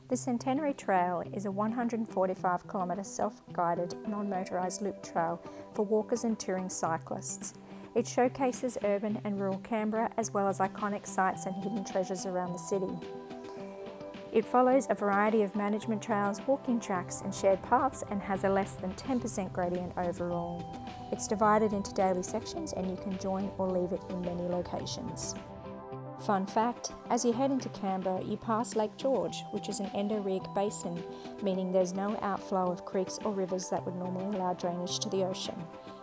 The Centenary Trail is a 145km self-guided, non-motorised loop trail for walkers and touring cyclists. It showcases urban and rural Canberra as well as iconic sites and hidden treasures around the city. It follows a variety of management trails, walking tracks and shared paths and has a less than 10% gradient overall. It's divided into daily sections and you can join or leave it in many locations. Fun fact, as you head into Canberra, you pass Lake George, which is an endorrheic basin, meaning there's no outflow of creeks or rivers that would normally allow drainage to the ocean.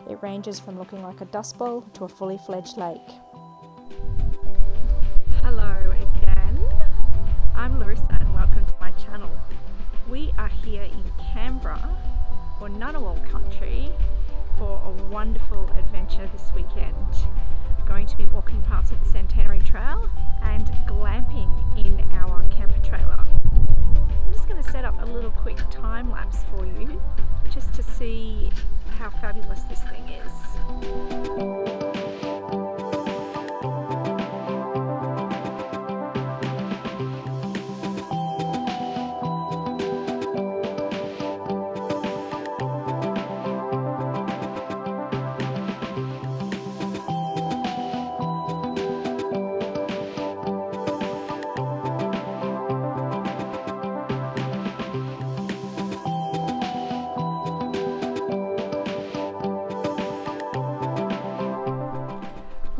It ranges from looking like a dust bowl to a fully fledged lake. Hello again, I'm Larissa and welcome to my channel. We are here in Canberra, or Ngunnawal country, for a wonderful adventure this weekend. Going to be walking parts of the Centenary Trail and glamping in our camper trailer. I'm just going to set up a little quick time lapse for you just to see how fabulous this thing is.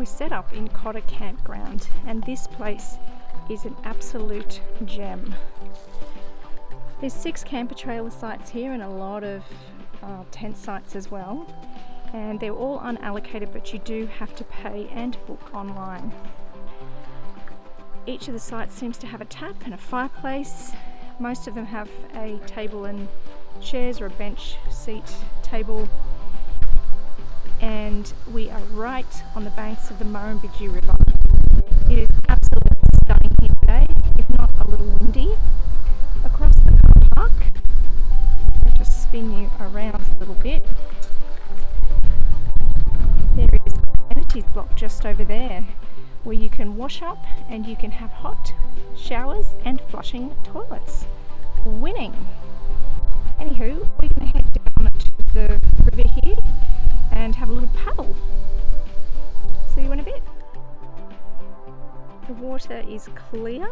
Set up in Cotter Campground, and this place is an absolute gem. There's 6 camper trailer sites here and a lot of tent sites as well, and they're all unallocated, but you do have to pay and book online. Each of the sites seems to have a tap and a fireplace. Most of them have a table and chairs or a bench seat table. And we are right on the banks of the Murrumbidgee River. It is absolutely stunning here today, if not a little windy. Across the car park, I'll just spin you around a little bit. There is an amenities block just over there where you can wash up and you can have hot showers and flushing toilets. Winning! Anywho, we're going to head down to the river here and have a little paddle. See you in a bit. The water is clear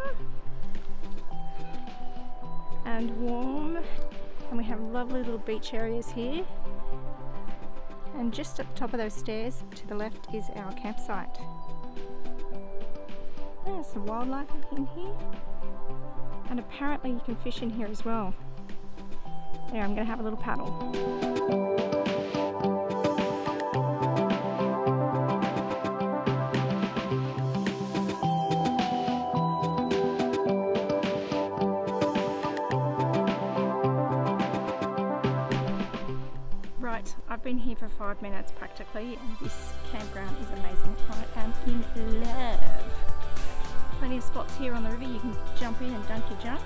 and warm, and we have lovely little beach areas here. And just at the top of those stairs to the left is our campsite. There's some wildlife in here, and apparently you can fish in here as well. Anyway, I'm going to have a little paddle. I've been here for 5 minutes practically, and this campground is amazing. I am in love. Plenty of spots here on the river you can jump in and dunk your junk,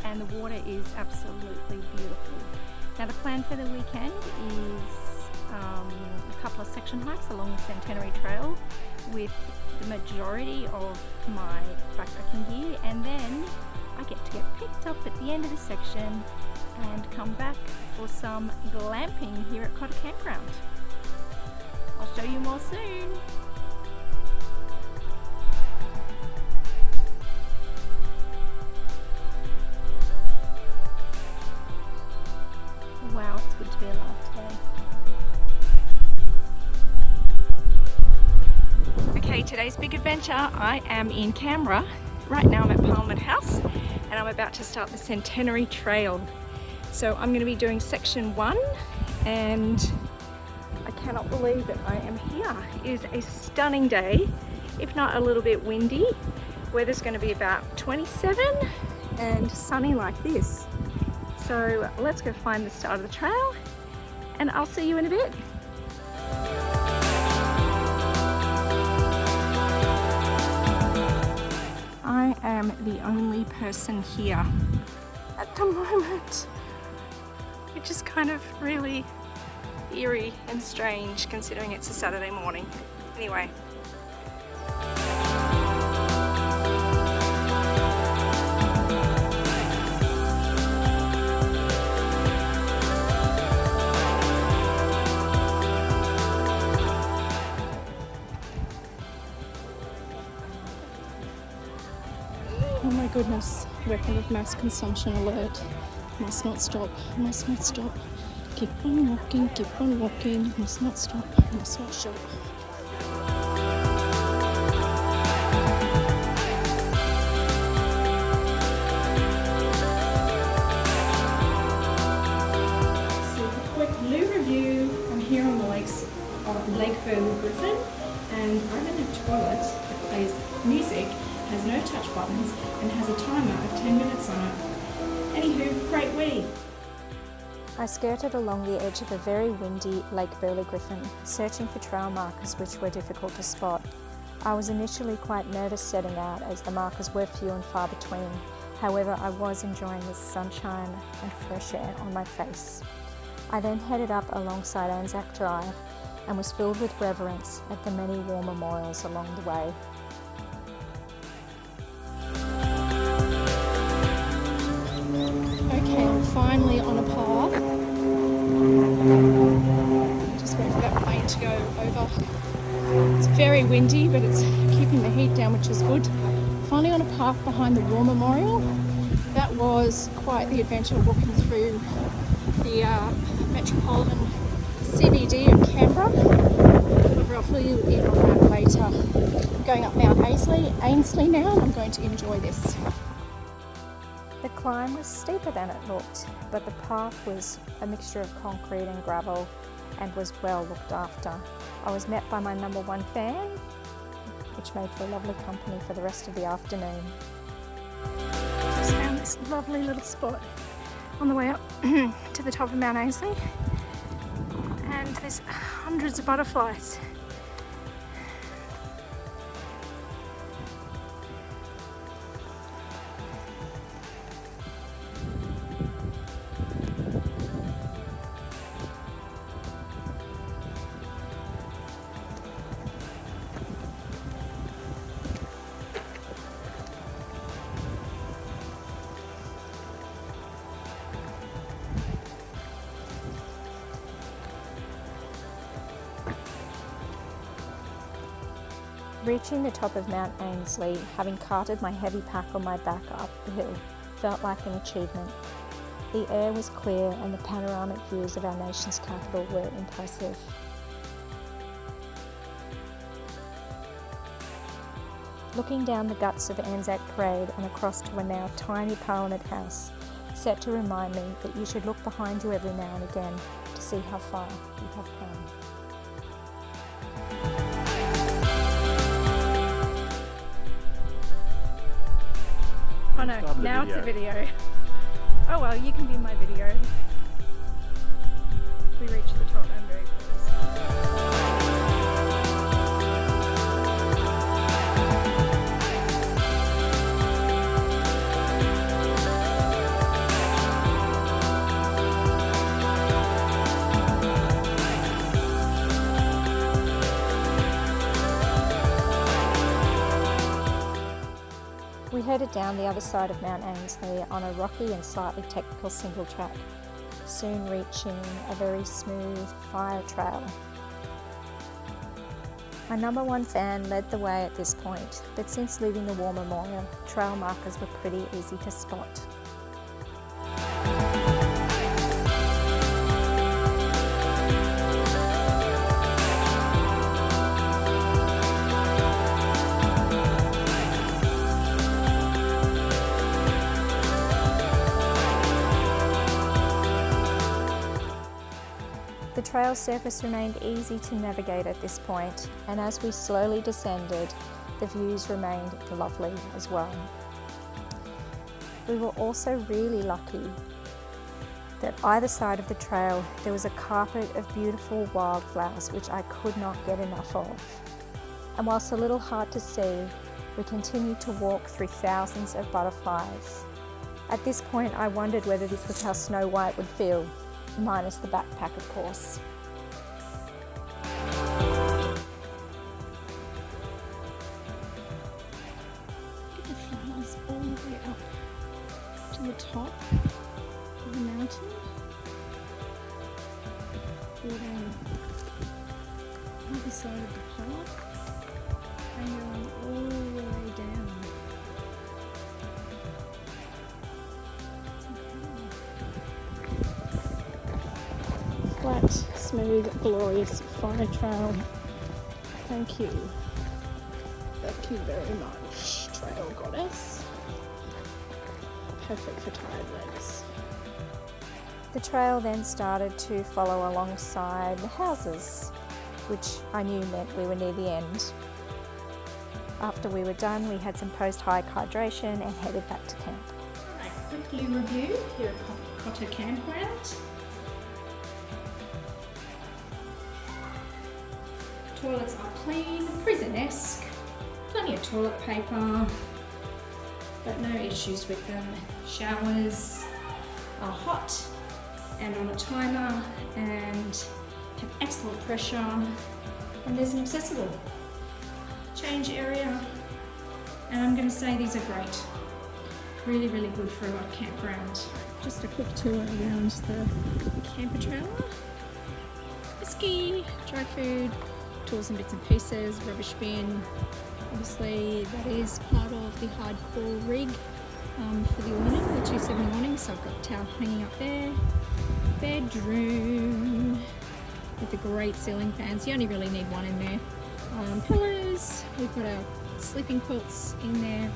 and the water is absolutely beautiful. Now the plan for the weekend is a couple of section hikes along the Centenary Trail with the majority of my backpacking gear, and then I get to get picked up at the end of the section and come back for some glamping here at Cotter Campground. I'll show you more soon. Wow, it's good to be alive today. Okay, today's big adventure. I am in Canberra. Right now I'm at Parliament House and I'm about to start the Centenary Trail. So I'm going to be doing section 1, and I cannot believe that I am here. It is a stunning day, if not a little bit windy. Weather's going to be about 27 and sunny like this. So let's go find the start of the trail, and I'll see you in a bit. I am the only person here at the moment, which is kind of really eerie and strange considering it's a Saturday morning. Anyway, Oh my goodness, weapon of mass consumption alert. Must not stop, must not stop. Keep on walking, must not stop, must not stop. So a quick loo review. I'm here on the lakes of Lake Burley-Griffin, and I'm in a toilet that plays music, has no touch buttons, and has a timer of 10 minutes on it. Anywho, great wee! I skirted along the edge of a very windy Lake Burley-Griffin, searching for trail markers which were difficult to spot. I was initially quite nervous setting out as the markers were few and far between. However, I was enjoying the sunshine and fresh air on my face. I then headed up alongside Anzac Drive and was filled with reverence at the many war memorials along the way. Okay, I'm finally on a path. Just wait for that plane to go over. It's very windy, but it's keeping the heat down, which is good. Finally on a path behind the War Memorial. That was quite the adventure, walking through the metropolitan CBD of Canberra. However, I'll fill you in on that later. I'm going up Mount Ainslie now, and I'm going to enjoy this. The climb was steeper than it looked, but the path was a mixture of concrete and gravel and was well looked after. I was met by my number one fan, which made for a lovely company for the rest of the afternoon. Just found this lovely little spot on the way up to the top of Mount Ainslie, and there's hundreds of butterflies. Reaching the top of Mount Ainslie, having carted my heavy pack on my back up the hill, felt like an achievement. The air was clear and the panoramic views of our nation's capital were impressive. Looking down the guts of Anzac Parade and across to a now tiny Parliament House, set to remind me that you should look behind you every now and again to see how far you have come. Oh no, now it's a video. Oh well, you can be my video. We reached the top, I'm very pleased. We headed down the other side of Mount Ainslie on a rocky and slightly technical single track, soon reaching a very smooth fire trail. My number one fan led the way at this point, but since leaving the War Memorial, trail markers were pretty easy to spot. The trail surface remained easy to navigate at this point, and as we slowly descended, the views remained lovely as well. We were also really lucky that either side of the trail there was a carpet of beautiful wildflowers which I could not get enough of. And whilst a little hard to see, we continued to walk through thousands of butterflies. At this point I wondered whether this was how Snow White would feel, minus the backpack of course. Look at the flowers all the way up to the top of the mountain. Or down the other side of the path and going all the way down. flat, smooth, glorious fire trail. Thank you. Thank you very much, trail goddess. Perfect for tired legs. The trail then started to follow alongside the houses, which I knew meant we were near the end. After we were done, we had some post-hike hydration and headed back to camp. Alright, quickly review here at Cotter Campground. Toilets are clean, prison-esque, plenty of toilet paper, but no issues with them. Showers are hot and on a timer and have excellent pressure, and there's an accessible change area, and I'm going to say these are great. Really, really good for a campground. Just a quick tour around the camper trailer. Whiskey, dry food, tools and bits and pieces, rubbish bin. Obviously that is part of the hardcore rig for the awning, the 270 awning, so I've got the towel hanging up there. Bedroom with the great ceiling fans, you only really need one in there. Pillows, we've got our sleeping quilts in there,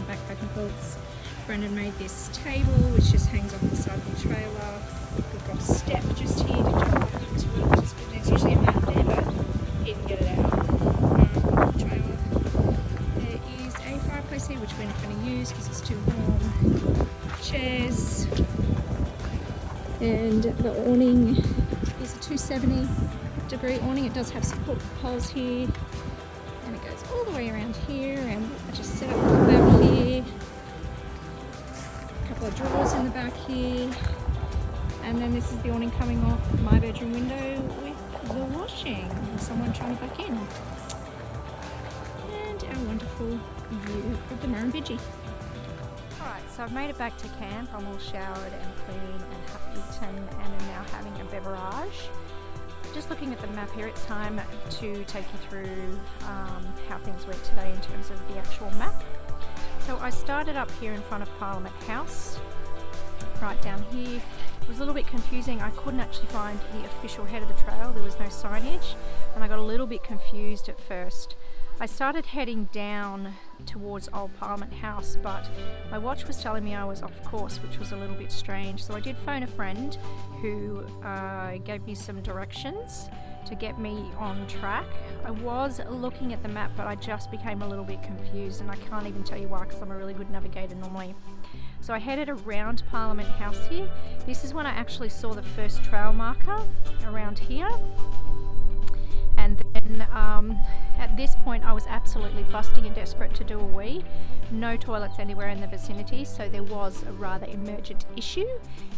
backpacking quilts. Brendan made this table which just hangs off the side of the trailer. We've got a step just here to jump up into it, which is good. There's usually a mat there, but he didn't get it out. Trailer. There is a fireplace here which we're not going to use because it's too warm. Chairs. And the awning is a 270-degree awning. It does have support poles here, and it goes all the way around here, and I just set up the back here. A couple of drawers in the back here, and then this is the awning coming off my bedroom window with the washing and someone trying to back in, and our wonderful view of the Murrumbidgee. Alright, so I've made it back to camp. I'm all showered and clean and have eaten and am now having a beverage. Just looking at the map here, it's time to take you through how things went today in terms of the actual map. So I started up here in front of Parliament House, right down here. It was a little bit confusing. I couldn't actually find the official head of the trail. There was no signage, and I got a little bit confused at first. I started heading down towards Old Parliament House, but my watch was telling me I was off course, which was a little bit strange. So I did phone a friend who gave me some directions to get me on track. I was looking at the map, but I just became a little bit confused, and I can't even tell you why, because I'm a really good navigator normally. So I headed around Parliament House here. This is when I actually saw the first trail marker around here. And then at this point I was absolutely busting and desperate to do a wee. No toilets anywhere in the vicinity, so there was a rather emergent issue,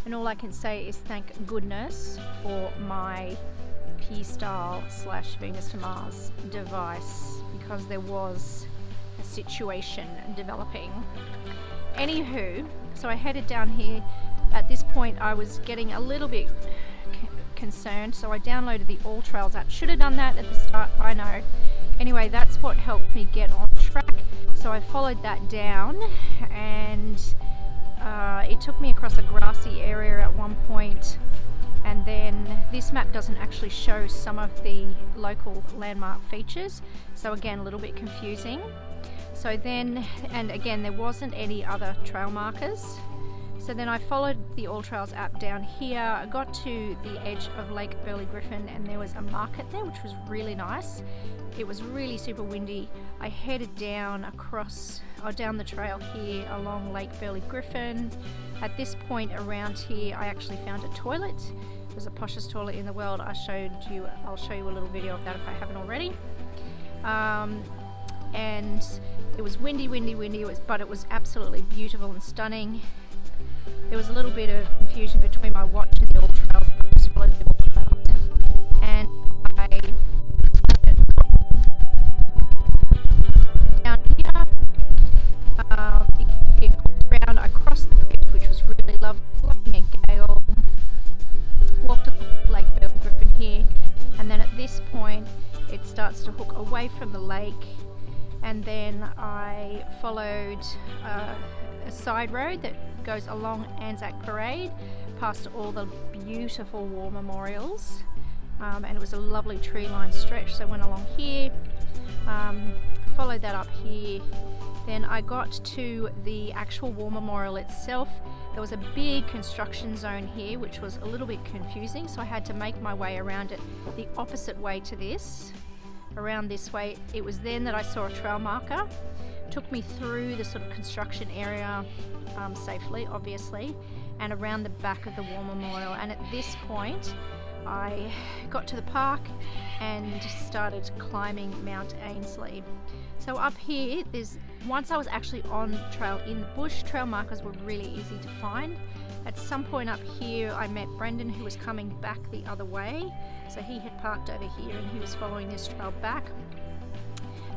and all I can say is thank goodness for my P-Style / Venus to Mars device, because there was a situation developing. Anywho, so I headed down here. At this point I was getting a little bit concerned, so I downloaded the All Trails app. Should have done that at the start, I know. Anyway, that's what helped me get on track. So I followed that down, and it took me across a grassy area at one point, and then this map doesn't actually show some of the local landmark features, so again a little bit confusing. So then, and again there wasn't any other trail markers. So then I followed the All Trails app down here. I got to the edge of Lake Burley Griffin, and there was a market there which was really nice. It was really super windy. I headed down down the trail here along Lake Burley Griffin. At this point around here I actually found a toilet. It was the poshest toilet in the world. I'll show you a little video of that if I haven't already. And it was windy, but it was absolutely beautiful and stunning. There was a little bit of confusion between my watch and the All Trails. I just followed the All Trails, and I down here. It around across the bridge, which was really lovely, blowing a gale. Walked up Lake Burley Griffin here, and then at this point it starts to hook away from the lake, and then I followed a side road that goes along Anzac Parade past all the beautiful war memorials, and it was a lovely tree line stretch. So I went along here, followed that up here. Then I got to the actual war memorial itself. There was a big construction zone here, which was a little bit confusing, so I had to make my way around it the opposite way to this, around this way. It was then that I saw a trail marker, took me through the sort of construction area safely, obviously, and around the back of the war memorial. And at this point I got to the park and started climbing Mount Ainslie. So up here, once I was actually on trail in the bush, trail markers were really easy to find. At some point up here I met Brendan, who was coming back the other way. So he had parked over here and he was following this trail back.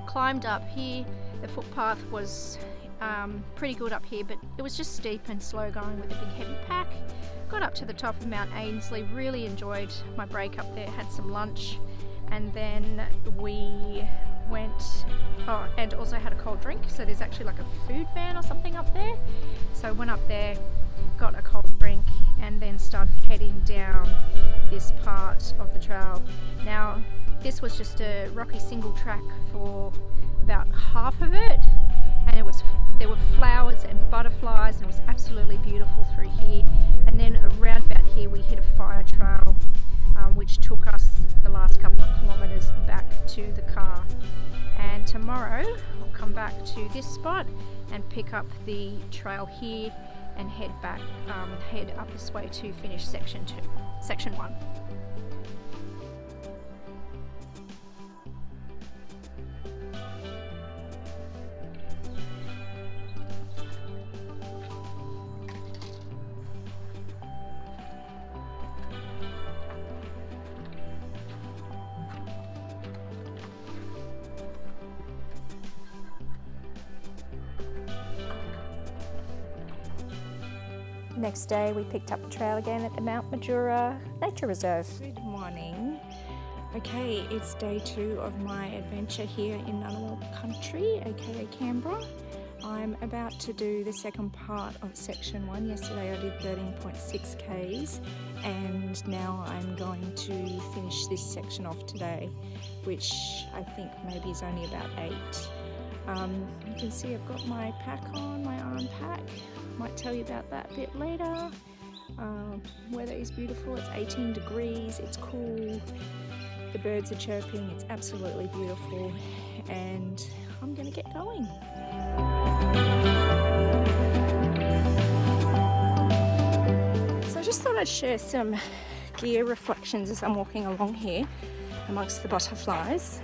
Climbed up here. The footpath was pretty good up here, but it was just steep and slow going with a big heavy pack. Got up to the top of Mount Ainslie, really enjoyed my break up there, had some lunch, and then we went, and also had a cold drink. So there's actually like a food van or something up there. So I went up there, got a cold drink, and then started heading down this part of the trail. Now, this was just a rocky single track for about half of it, and there were flowers and butterflies, and it was absolutely beautiful through here. And then around about here we hit a fire trail, which took us the last couple of kilometres back to the car. And tomorrow I'll come back to this spot and pick up the trail here and head up this way to finish section 1. Next day we picked up the trail again at the Mount Majura Nature Reserve. Good morning. Okay, it's day 2 of my adventure here in Ngunnawal country, aka Canberra. I'm about to do the second part of section 1. Yesterday I did 13.6 k's, and now I'm going to finish this section off today, which I think maybe is only about 8. You can see I've got my pack on, my arm pack. Might tell you about that a bit later. Weather is beautiful, it's 18 degrees, it's cool, the birds are chirping, it's absolutely beautiful, and I'm gonna get going. So I just thought I'd share some gear reflections as I'm walking along here amongst the butterflies.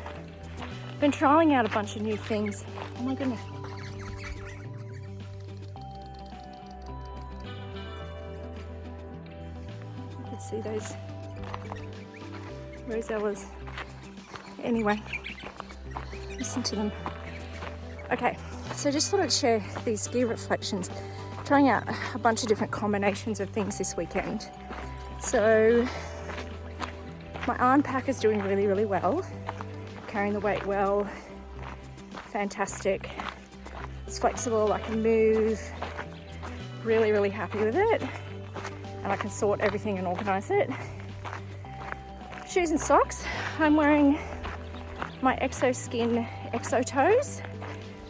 I've been trying out a bunch of new things. Oh my goodness. See those rosellas. Anyway, listen to them. Okay, so just thought I'd share these gear reflections. Trying out a bunch of different combinations of things this weekend. So my arm pack is doing really, really well. Carrying the weight well. Fantastic. It's flexible, I can move. Really, really happy with it. And I can sort everything and organise it. Shoes and socks. I'm wearing my Exoskin Exo Toes.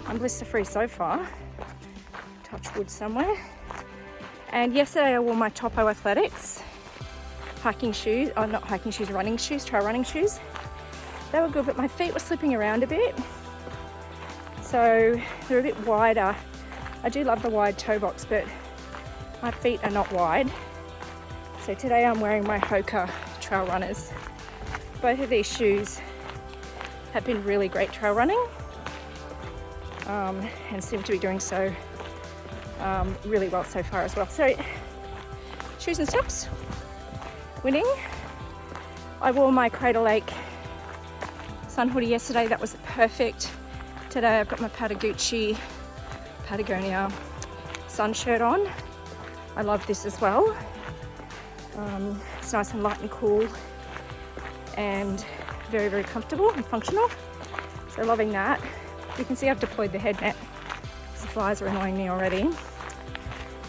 I'm blister free so far. Touch wood somewhere. And yesterday I wore my Topo Athletics hiking shoes, not hiking shoes, running shoes, trail running shoes. They were good, but my feet were slipping around a bit. So they're a bit wider. I do love the wide toe box, but my feet are not wide. So today I'm wearing my Hoka trail runners. Both of these shoes have been really great trail running, and seem to be doing so really well so far as well. So shoes and socks, winning. I wore my Crater Lake sun hoodie yesterday, that was perfect. Today I've got my Patagonia sun shirt on. I love this as well. It's nice and light and cool and very, very comfortable and functional. So loving that. You can see I've deployed the head net because the flies are annoying me already.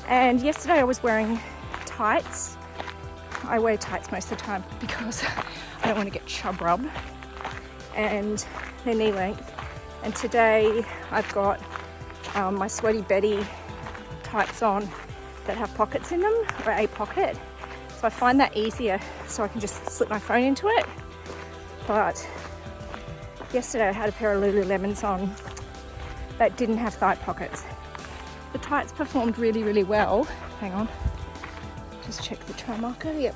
And yesterday I was wearing tights. I wear tights most of the time because I don't want to get chub rub, and they're knee length. And today I've got my Sweaty Betty tights on that have pockets in them, or a pocket. So I find that easier, so I can just slip my phone into it. But yesterday I had a pair of Lululemons on that didn't have thigh pockets. The tights performed really, really well. Hang on, just check the trail marker. Yep.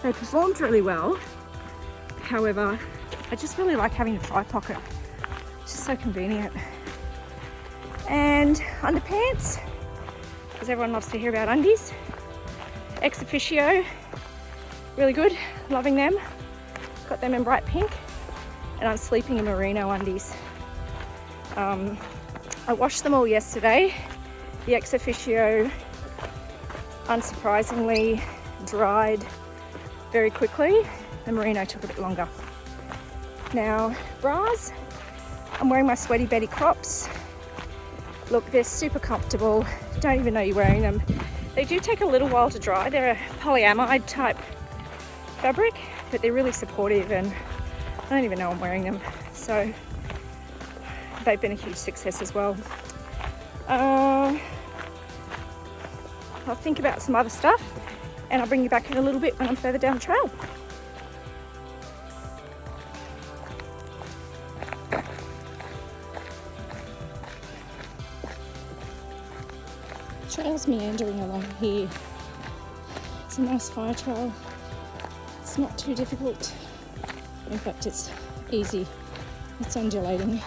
They performed really well. However, I just really like having a thigh pocket. It's just so convenient. And underpants, because everyone loves to hear about undies. Ex Officio, really good, loving them. Got them in bright pink, and I'm sleeping in merino undies. I washed them all yesterday. The Ex Officio, unsurprisingly, dried very quickly. The merino took a bit longer. Now, bras, I'm wearing my Sweaty Betty crops. Look, they're super comfortable. Don't even know you're wearing them. They do take a little while to dry. They're a polyamide type fabric, but they're really supportive, and I don't even know I'm wearing them. So they've been a huge success as well. I'll think about some other stuff, and I'll bring you back in a little bit when I'm further down the trail. Trail's meandering along here. It's a nice fire trail. It's not too difficult. In fact, it's easy. It's undulating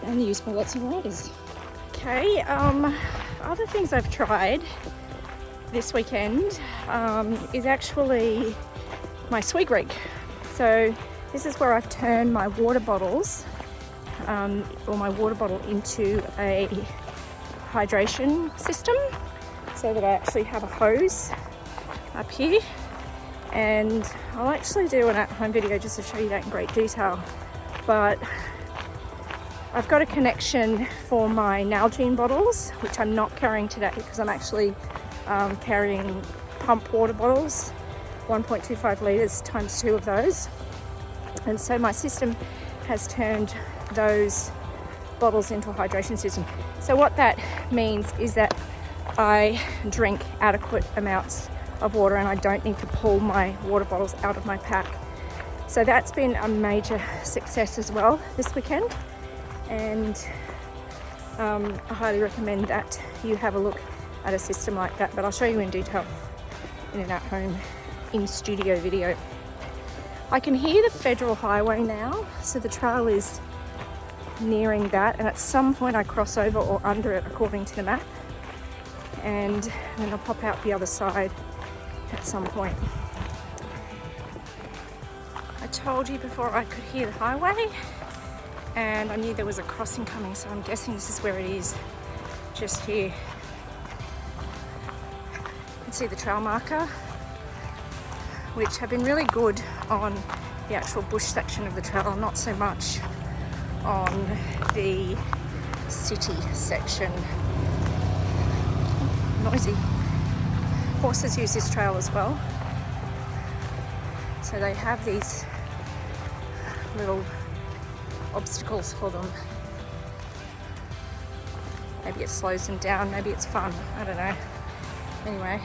and used by lots of riders. Okay, other things I've tried this weekend is actually my swig rig. So this is where I've turned my water bottles, or my water bottle, into a hydration system, so that I actually have a hose up here, and I'll actually do an at-home video just to show you that in great detail. But I've got a connection for my Nalgene bottles, which I'm not carrying today because I'm actually carrying pump water bottles, 1.25 litres times 2 of those. And so my system has turned those bottles into a hydration system. So what that means is that I drink adequate amounts of water, and I don't need to pull my water bottles out of my pack. So that's been a major success as well this weekend, and I highly recommend that you have a look at a system like that, but I'll show you in detail in an at-home in-studio video. I can hear the federal highway now, so the trail is nearing that, and at some point I cross over or under it according to the map, and then I'll pop out the other side at some point. I told you before I could hear the highway, and I knew there was a crossing coming, so I'm guessing this is where it is, just here. You can see the trail marker, which have been really good on the actual bush section of the trail, not so much on the city section. Noisy. Horses use this trail as well, so they have these little obstacles for them. Maybe it slows them down, maybe it's fun, I don't know. Anyway,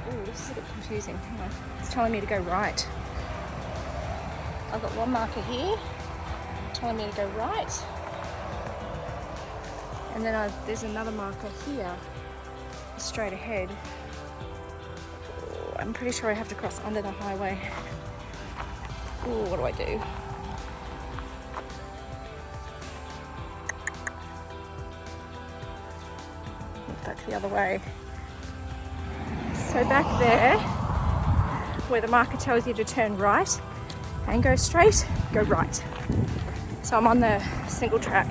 ooh, this is a bit confusing. Hang on. It's telling me to go right. I've got one marker here telling me to go right, and then there's another marker here straight ahead. Ooh, I'm pretty sure I have to cross under the highway. Ooh, what do I do? Look back the other way. So back there, where the marker tells you to turn right and go straight, go right. So I'm on the single track.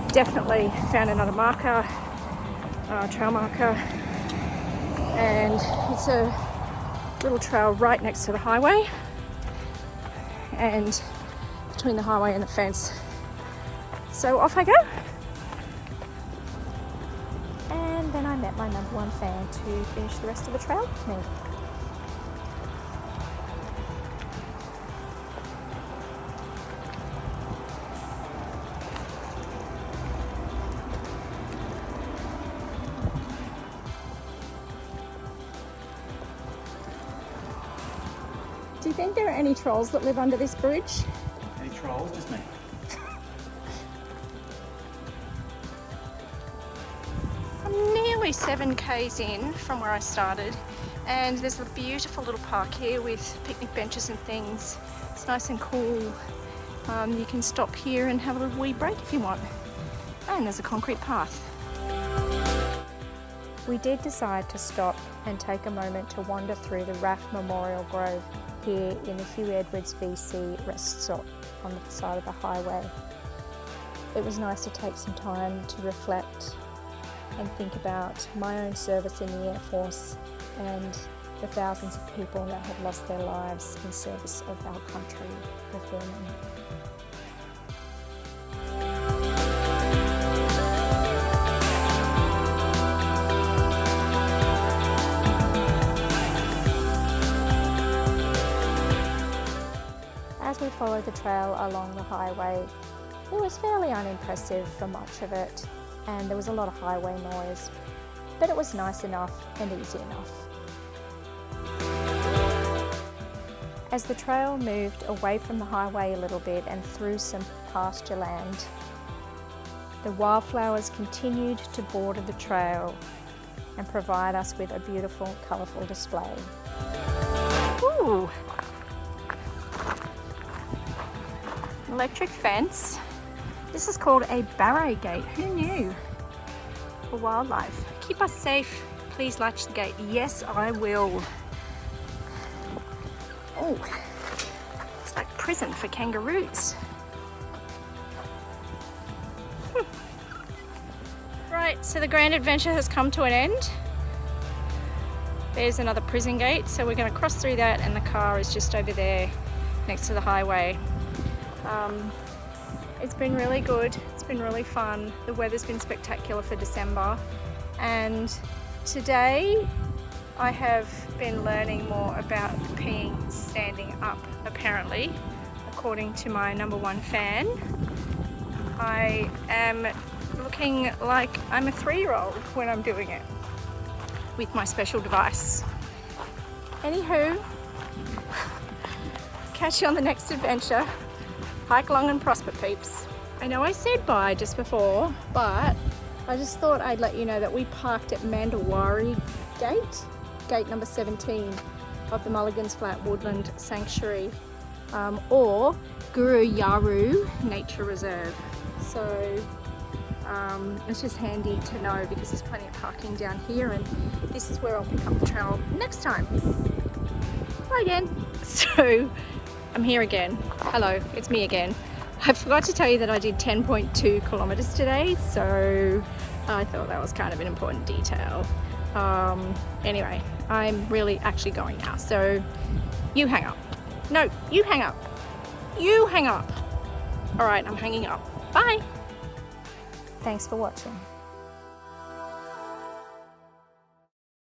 Definitely found another marker, trail marker, and it's a little trail right next to the highway, and between the highway and the fence. So off I go. and then I met my number one fan to finish the rest of the trail with me. Do you think there are any trolls that live under this bridge? Any trolls? Just me. I'm nearly 7 k's in from where I started, and there's a beautiful little park here with picnic benches and things. It's nice and cool. You can stop here and have a little wee break if you want. And there's a concrete path. We did decide to stop and take a moment to wander through the RAF Memorial Grove here in the Hugh Edwards VC rest stop on the side of the highway. It was nice to take some time to reflect and think about my own service in the Air Force and the thousands of people that had lost their lives in service of our country before me. As we followed the trail along the highway, it was fairly unimpressive for much of it, and there was a lot of highway noise, but it was nice enough and easy enough. As the trail moved away from the highway a little bit and through some pasture land, the wildflowers continued to border the trail and provide us with a beautiful, colourful display. Ooh! Electric fence. This is called a barrow gate. Who knew? For wildlife. Keep us safe. Please latch the gate. Yes, I will. Oh, it's like prison for kangaroos. Right, so the grand adventure has come to an end. There's another prison gate, so we're going to cross through that, and the car is just over there next to the highway. It's been really good, it's been really fun. The weather's been spectacular for December, and today I have been learning more about peeing standing up, apparently, according to my number one fan. I am looking like I'm a 3-year-old when I'm doing it with my special device. Anywho, catch you on the next adventure. Hike long and prosper, peeps. I know I said bye just before, but I just thought I'd let you know that we parked at Mandawari gate number 17 of the Mulligan's Flat Woodland Sanctuary, or Guru Yaru Nature Reserve. So it's just handy to know because there's plenty of parking down here, and this is where I'll pick up the trail next time. Bye again. So I'm here again. Hello, it's me again. I forgot to tell you that I did 10.2 kilometers today, so I thought that was kind of an important detail. Anyway, I'm really actually going now, so you hang up. No, you hang up. You hang up. All right, I'm hanging up. Bye. Thanks for watching.